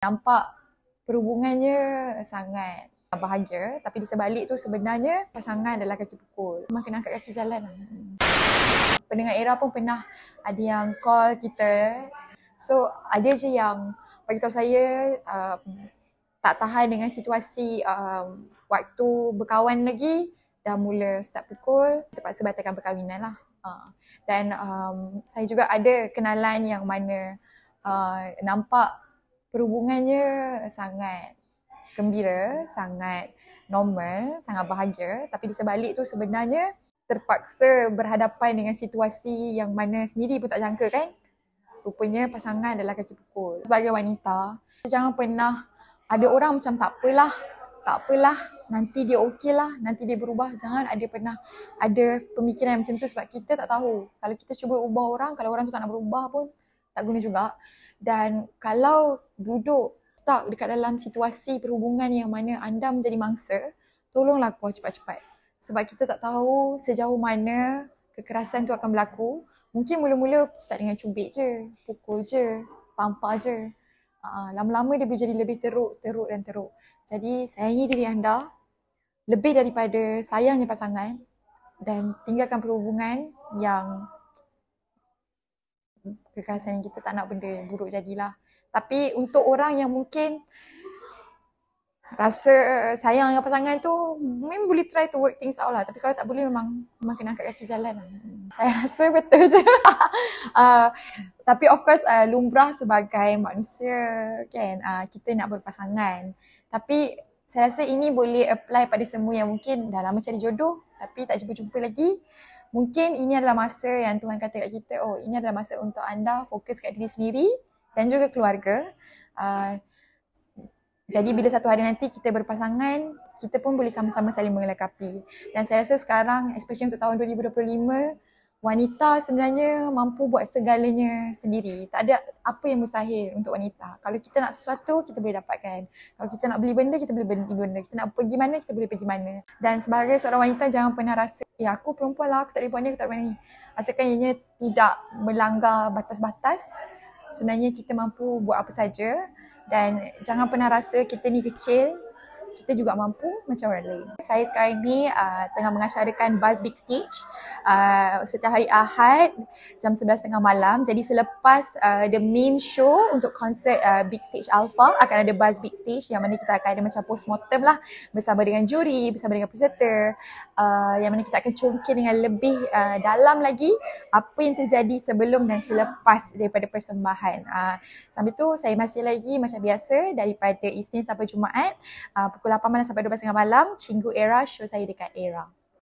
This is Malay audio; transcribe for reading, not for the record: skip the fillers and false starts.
Nampak perhubungannya sangat bahagia, tapi di sebalik tu sebenarnya pasangan adalah kaki pukul. Memang kena angkat kaki jalan lah. Pendengar Era pun pernah ada yang call kita. So ada je yang bagi tahu saya tak tahan dengan situasi waktu berkawan lagi, dah mula start pukul, terpaksa batalkan perkahwinan lah. Dan saya juga ada kenalan yang mana nampak perhubungannya sangat gembira, sangat normal, sangat bahagia, tapi di sebalik tu sebenarnya terpaksa berhadapan dengan situasi yang mana sendiri pun tak jangka kan. Rupanya pasangan adalah kaki pukul. Sebagai wanita, jangan pernah ada orang macam tak apalah, nanti dia okey lah, nanti dia berubah. Jangan pernah ada pemikiran macam tu sebab kita tak tahu. Kalau kita cuba ubah orang, kalau orang tu tak nak berubah pun tak guna juga. Dan kalau duduk stuck dekat dalam situasi perhubungan yang mana anda menjadi mangsa, tolonglah keluar cepat-cepat. Sebab kita tak tahu sejauh mana kekerasan tu akan berlaku. Mungkin mula-mula start dengan cubit je, pukul je, tampar je. Lama-lama dia boleh jadi lebih teruk dan teruk. Jadi sayangi diri anda lebih daripada sayangnya pasangan dan tinggalkan perhubungan yang kekerasan yang kita tak nak benda buruk jadilah. Tapi untuk orang yang mungkin rasa sayang dengan pasangan tu, memang boleh try to work things out lah. Tapi kalau tak boleh memang kena angkat kaki jalan lah. Saya rasa betul je. Tapi of course lumrah sebagai manusia kan, kita nak berpasangan. Tapi saya rasa ini boleh apply pada semua yang mungkin dah lama cari jodoh tapi tak jumpa-jumpa lagi. Mungkin ini adalah masa yang Tuhan kata kat kita, oh ini adalah masa untuk anda fokus kat diri sendiri dan juga keluarga. Jadi bila satu hari nanti kita berpasangan, kita pun boleh sama-sama saling melengkapi. Dan saya rasa sekarang, especially untuk tahun 2025, wanita sebenarnya mampu buat segalanya sendiri. Tak ada apa yang mustahil untuk wanita. Kalau kita nak sesuatu, kita boleh dapatkan. Kalau kita nak beli benda, kita boleh beli benda. Kita nak pergi mana, kita boleh pergi mana. Dan sebagai seorang wanita, jangan pernah rasa, aku perempuan lah, aku tak boleh buat ni, aku tak boleh buat ni. Asalkan ianya tidak melanggar batas-batas, sebenarnya kita mampu buat apa saja. Dan jangan pernah rasa kita ni kecil, kita juga mampu macam orang lain. Saya sekarang ni tengah mengasyarakan Buzz Big Stage setiap hari Ahad jam 11.30 malam. Jadi selepas the main show untuk konsert Big Stage Alpha, akan ada Buzz Big Stage yang mana kita akan ada macam postmortem lah bersama dengan juri, bersama dengan peserta, yang mana kita akan congkir dengan lebih dalam lagi apa yang terjadi sebelum dan selepas daripada persembahan. Sambil tu saya masih lagi macam biasa daripada Isnin sampai Jumaat pukul 8 malam sampai 12.30 malam, Cinggu Era, show saya dekat Era.